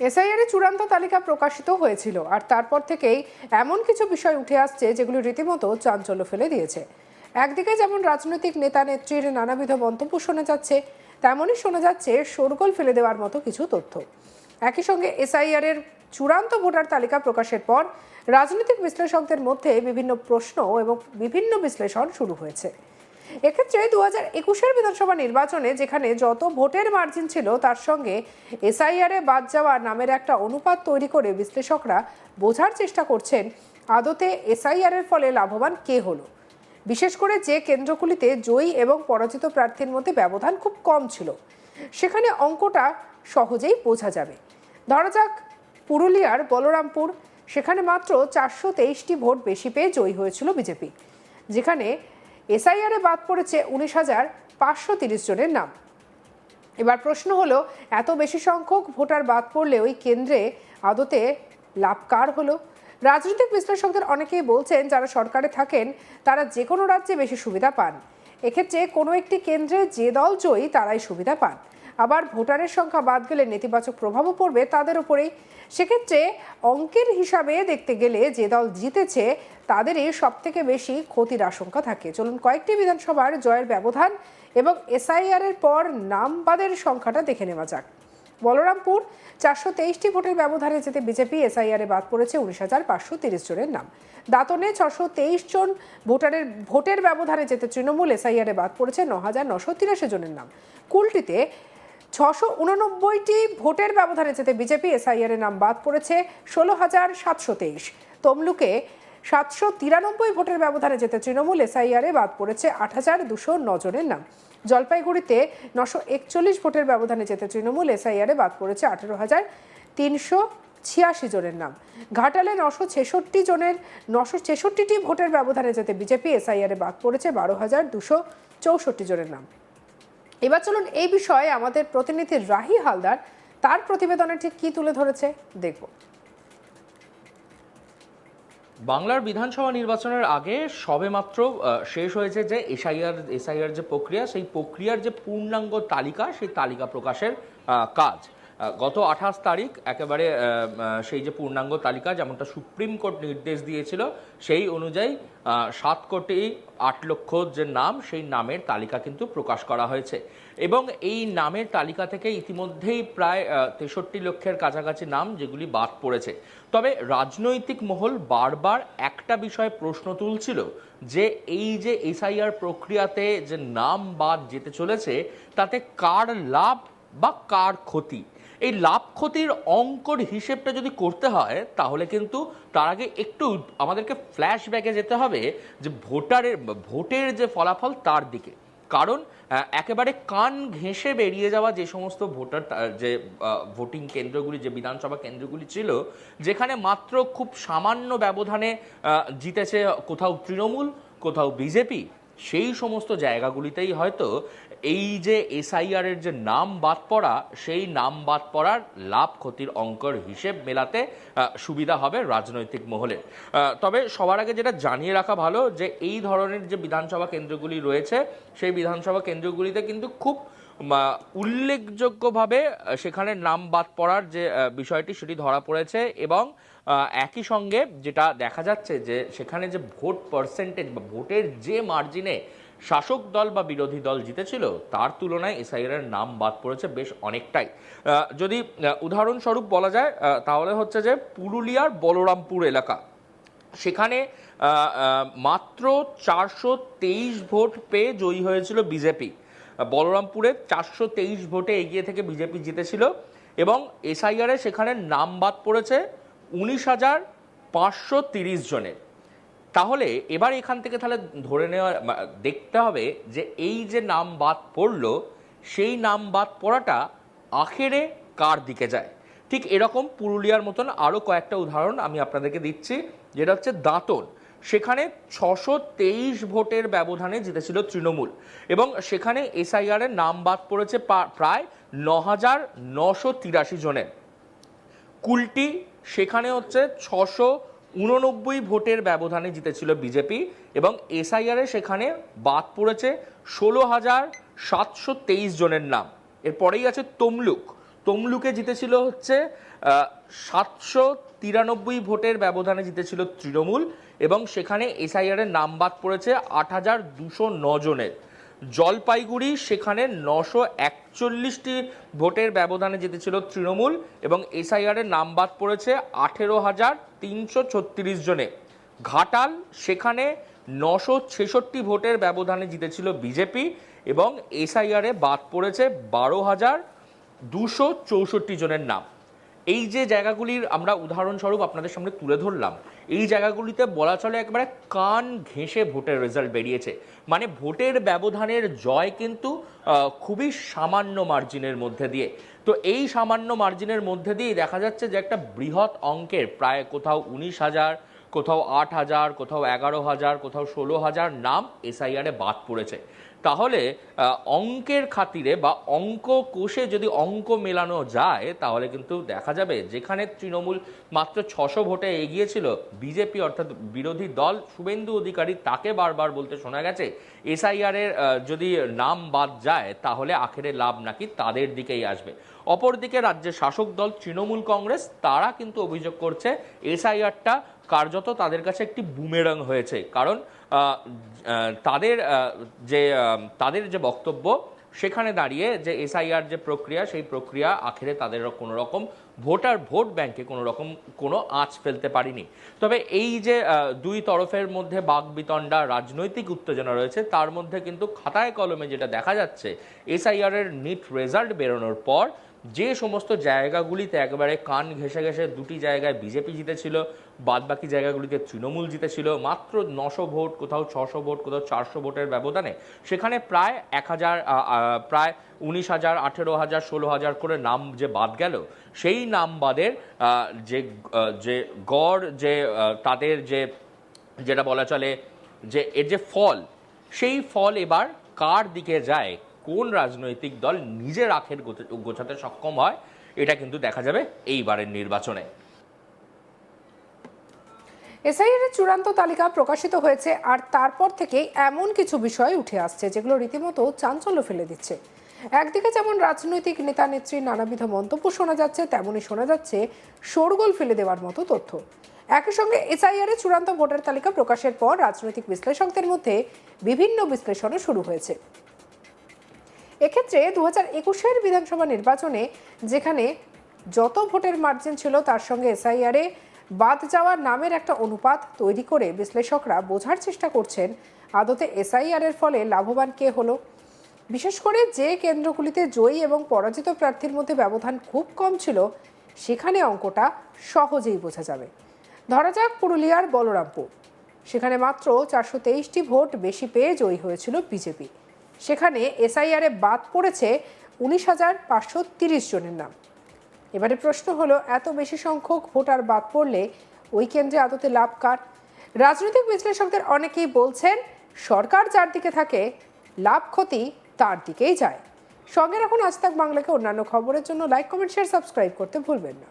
SIR এর চূড়ান্ত তালিকা প্রকাশিত হয়েছিল, আর তারপর থেকেই এমন কিছু বিষয় উঠে আসছে যেগুলো রীতিমতো চাঞ্চল্য ফেলে দিয়েছে। একদিকে যেমন রাজনৈতিক নেতা নেত্রীর নানাবিধ মন্তব্য শোনা যাচ্ছে, তেমনই শোনা যাচ্ছে শোরগোল ফেলে দেওয়ার মতো কিছু তথ্য। একই সঙ্গে এসআইআর এর চূড়ান্ত ভোটার তালিকা প্রকাশের পর রাজনৈতিক বিশ্লেষকদের মধ্যে বিভিন্ন প্রশ্ন এবং বিভিন্ন বিশ্লেষণ শুরু হয়েছে। এক্ষেত্রে 2021-এর বিধানসভা নির্বাচনে যেখানে যত ভোটের মার্জিন ছিল তার সঙ্গে এসআইআরে বাদ যাওয়া নামের একটা অনুপাত তৈরি করে বিশ্লেষকরা বোঝার চেষ্টা করছেন আদতে এসআইআর এর ফলে লাভবান কে হলো, বিশেষ করে যে কেন্দ্রগুলিতে জয়ী এবং পরাজিত প্রার্থীর মধ্যে ব্যবধান খুব কম ছিল। সেখানে অঙ্কটা সহজেই বোঝা যাবে। ধরা যাক পুরুলিয়ার বলরামপুর, সেখানে মাত্র 423টি ভোট বেশি পেয়ে জয়ী হয়েছিল বিজেপি, যেখানে এসআইআরে বাদ পড়েছে 19,530 জনের নাম। এবার প্রশ্ন হলো, এত বেশি সংখ্যক ভোটার বাদ পড়লে ওই কেন্দ্রে আদতে লাভ কার হলো? রাজনৈতিক বিশ্লেষকদের অনেকেই বলছেন যারা সরকারে থাকেন তারা যে কোনো রাজ্যে বেশি সুবিধা পান। এক্ষেত্রে কোনো একটি কেন্দ্রে যে দল জয়ী তারাই সুবিধা পান। আবার ভোটারের সংখ্যা বাদ গেলে নেতিবাচক প্রভাবও পড়বে তাদের উপরেই। সেক্ষেত্রে অঙ্কের হিসাবে দেখতে গেলে যে দল জিতেছে তাদেরই সব থেকে বেশি ক্ষতির আশঙ্কা থাকে। চলুন কয়েকটি বিধানসভার জয়ের ব্যবধান এবং এসআইআর এর পর নাম বাদের সংখ্যাটা দেখে নেওয়া যাক। বলরামপুর 423টি ভোটের ব্যবধানে যেতে বিজেপি এসআইআরে বাদ পড়েছে 19,530 জনের নাম। দাঁতনে 623 জন ভোটের ব্যবধানে যেতে তৃণমূল এসআইআরে বাদ পড়েছে 9,983 জনের নাম। কুলটিতে 689টি ভোটের ব্যবধানে যেতে বিজেপি এসআইআর এর নাম বাদ পড়েছে 16,723। তমলুকে 793 ভোটের ব্যবধানে যেতে তৃণমূল এসআইআরে বাদ পড়েছে 8,209 জনের নাম। জলপাইগুড়িতে 941 ভোটের ব্যবধানে যেতে তৃণমূল এসআইআরে বাদ পড়েছে 18,386 জনের নাম। ঘাটালে 966টি ভোটের ব্যবধানে যেতে বিজেপি এসআইআরে বাদ পড়েছে 12,264 জনের নাম। এবার চলুন এই বিষয়ে আমাদের প্রতিনিধি রাহি হালদার তার প্রতিবেদনে ঠিক কি তুলে ধরেছে দেখব। বাংলার বিধানসভা নির্বাচনের আগে সবেমাত্র শেষ হয়েছে যে এসআইআর যে প্রক্রিয়া, সেই প্রক্রিয়ার যে পূর্ণাঙ্গ তালিকা, সেই তালিকা প্রকাশের কাজ গত 28 তারিখ একেবারে সেই যে পূর্ণাঙ্গ তালিকা যেমনটা সুপ্রিম কোর্ট নির্দেশ দিয়েছিল সেই অনুযায়ী 7,08,00,000 যে নাম, সেই নামের তালিকা কিন্তু প্রকাশ করা হয়েছে এবং এই নামের তালিকা থেকে ইতিমধ্যেই প্রায় 63 লক্ষের কাছাকাছি নাম যেগুলি বাদ পড়েছে। তবে রাজনৈতিক মহল বারবার একটা বিষয়ে প্রশ্ন তুলছিল যে এই যে এসআইআর প্রক্রিয়াতে যে নাম বাদ যেতে চলেছে তাতে কার লাভ বা কার ক্ষতি। এই লাভ ক্ষতির অঙ্কর হিসেবটা যদি করতে হয় তাহলে কিন্তু তার আগে একটু আমাদেরকে ফ্ল্যাশব্যাকে যেতে হবে যে ভোটের যে ফলাফল তার দিকে। কারণ একেবারে কান ঘেঁষে বেরিয়ে যাওয়া যে সমস্ত ভোটার যে ভোটিং কেন্দ্রগুলি, যে বিধানসভা কেন্দ্রগুলি ছিল যেখানে মাত্র খুব সামান্য ব্যবধানে জিতেছে কোথাও তৃণমূল কোথাও বিজেপি, সেই সমস্ত জায়গাগুলিতেই হয়তো এই যে এসআইআর এর যে নাম বাদ পড়া, সেই নাম বাদ পড়ার লাভ ক্ষতির অঙ্কর হিসেব মেলাতে সুবিধা হবে রাজনৈতিক মহলে। তবে সবার আগে যেটা জানিয়ে রাখা ভালো যে এই ধরনের যে বিধানসভা কেন্দ্রগুলি রয়েছে সেই বিধানসভা কেন্দ্রগুলিতে কিন্তু খুব উল্লেখযোগ্যভাবে সেখানে নাম বাদ পড়ার যে বিষয়টি সেটি ধরা পড়েছে এবং একই সঙ্গে যেটা দেখা যাচ্ছে যে সেখানে যে ভোট পার্সেন্টেজ বা ভোটের যে মার্জিনে শাসক দল বা বিরোধী দল জিতেছিল তার তুলনায় এসআইআর এর নাম বাদ পড়েছে বেশ অনেকটাই। যদি উদাহরণস্বরূপ বলা যায় তাহলে হচ্ছে যে পুরুলিয়ার বলরামপুর এলাকা, সেখানে মাত্র 423 ভোট পেয়ে জয়ী হয়েছিল বিজেপি। বলরামপুরে 423 ভোটে এগিয়ে থেকে বিজেপি জিতেছিল এবং এসআইআর এ সেখানে নাম বাদ পড়েছে 19,530 জনের। তাহলে এবার এখান থেকে তাহলে ধরে নেওয়া দেখতে হবে যে এই যে নাম বাদ পড়লো সেই নাম বাদ পড়াটা আখেরে কার দিকে যায়। ঠিক এরকম পুরুলিয়ার মতন আরও কয়েকটা উদাহরণ আমি আপনাদেরকে দিচ্ছি, যেটা হচ্ছে দাঁতন। সেখানে 623 ভোটের ব্যবধানে জিতেছিল তৃণমূল এবং সেখানে এসআইআর এর নাম বাদ পড়েছে প্রায় 9,983 জনের। কুলটি, সেখানে হচ্ছে 689 ভোটের ব্যবধানে জিতেছিল বিজেপি এবং এসআইআর এ সেখানে বাদ পড়েছে 16,723 জনের নাম। এরপরেই আছে তমলুক। তমলুকে জিতেছিল হচ্ছে 793 ভোটের ব্যবধানে জিতেছিল তৃণমূল, এবং সেখানে এসআইআর এর নাম বাদ পড়েছে 8209 জনের। জলপাইগুড়ি সেখানে 941টি ভোটের ব্যবধানে জিতেছিল তৃণমূল, এবং এসআইআর এর নাম বাদ পড়েছে 18,336 জনে। ঘাটাল সেখানে 966 ভোটের ব্যবধানে জিতেছিল বিজেপি, এবং এসআইআর এ বাদ পড়েছে 12,264 জনের নাম। এই যে জায়গাগুলির আমরা উদাহরণস্বরূপ আপনাদের সামনে তুলে ধরলাম, এই জায়গাগুলিতে বলা চলে একবারে কান ঘেঁষে ভোটের রেজাল্ট বেরিয়েছে। মানে ভোটের ব্যবধানের জয় কিন্তু খুবই সামান্য মার্জিনের মধ্যে দিয়ে। তো এই সামান্য মার্জিনের মধ্যে দিয়েই দেখা যাচ্ছে যে একটা বৃহৎ অঙ্কের প্রায় কোথাও 19,000, কোথাও 8,000, কোথাও 11,000, কোথাও 16,000 নাম এসআইআরে বাদ পড়েছে। তাহলে অঙ্কের খাতিরে বা অঙ্ক কোষে যদি অঙ্ক মেলানো যায়, তাহলে কিন্তু দেখা যাবে যেখানে তৃণমূল মাত্র 600 ভোটে এগিয়েছিল, বিজেপি অর্থাৎ বিরোধী দল শুভেন্দু অধিকারী তাকে বারবার বলতে শোনা গেছে এসআইআর এর যদি নাম বাদ যায় তাহলে আখেরে লাভ নাকি তাদের দিকেই আসবে। অপরদিকে রাজ্যের শাসক দল তৃণমূল কংগ্রেস, তারা কিন্তু অভিযোগ করছে এসআইআরটা কার্যত তাদের কাছে একটি বুমেরাং হয়েছে। কারণ তাদের যে বক্তব্য, সেখানে দাঁড়িয়ে যে এসআইআর যে প্রক্রিয়া, সেই প্রক্রিয়া আখেরে তাদের কোনো রকম ভোট ব্যাংকে কোনো আঁচ ফেলতে পারেনি। তবে এই যে দুই তরফের মধ্যে বাকবিতণ্ডা, রাজনৈতিক উত্তেজনা রয়েছে, তার মধ্যে কিন্তু খাতায় কলমে যেটা দেখা যাচ্ছে, এসআইআর এর নিট রেজাল্ট বেরোনোর পর যে সমস্ত জায়গাগুলিতে একেবারে কান ঘেঁষে ঘেঁষে দুটি জায়গায় বিজেপি জিতেছিল, বাদবাকি জায়গাগুলিতে তৃণমূল জিতেছিল মাত্র 900 ভোট, কোথাও 600 ভোট, কোথাও 400 ভোটের ব্যবধানে, সেখানে প্রায় 19,000, 18,000, 16,000 করে নাম যে বাদ গেল, সেই নাম বাদের যে গড়, যে তাদের যেটা বলা চলে যে এর যে ফল, সেই ফল এবার কার দিকে যায়, কোন রাজনৈতিক দল নিজের আখের গোছাতে সক্ষম হয়, এটা কিন্তু দেখা যাবে এইবারের নির্বাচনে। এসআইআর এর চূড়ান্ত তালিকা প্রকাশিত হয়েছে, আর তারপর থেকেই এমন কিছু বিষয় উঠে আসছে যেগুলো রীতিমতো চাঞ্চল্য ফেলে দিচ্ছে। একদিকে যেমন রাজনৈতিক নেতা নেত্রীর নানাবিধ মন্তব্য শোনা যাচ্ছে, তেমনই শোনা যাচ্ছে শোরগোল ফেলে দেওয়ার মতো তথ্য। একই সঙ্গে এসআইআর এর চূড়ান্ত ভোটার তালিকা প্রকাশের পর রাজনৈতিক বিশ্লেষকদের মধ্যে বিভিন্ন বিশ্লেষণও শুরু হয়েছে। এক্ষেত্রে 2021-এর বিধানসভা নির্বাচনে যেখানে যত ভোটের মার্জিন ছিল, তার সঙ্গে এসআইআরে বাদ যাওয়া নামের একটা অনুপাত তৈরি করে বিশ্লেষকরা বোঝার চেষ্টা করছেন আদতে এসআইআর এর ফলে লাভবান কে হলো। বিশেষ করে যে কেন্দ্রগুলিতে জয়ী এবং পরাজিত প্রার্থীর মধ্যে ব্যবধান খুব কম ছিল, সেখানে অঙ্কটা সহজেই বোঝা যাবে। ধরা যাক পুরুলিয়ার বলরামপুর, সেখানে মাত্র 423টি ভোট বেশি পেয়ে জয়ী হয়েছিল বিজেপি। সেখানে এসআইআরে বাদ পড়েছে 19,530 জনের নাম। এবারে প্রশ্ন হলো, এত বেশি সংখ্যক ভোটার বাদ পড়লে ওই কেন্দ্রে আদতে লাভ কার? রাজনৈতিক বিশ্লেষকদের অনেকেই বলছেন, সরকার যার দিকে থাকে লাভ ক্ষতি তার দিকেই যায়। সঙ্গে রাখুন আজ তাক বাংলাকে অন্যান্য খবরের জন্য। লাইক, কমেন্ট, শেয়ার, সাবস্ক্রাইব করতে ভুলবেন না।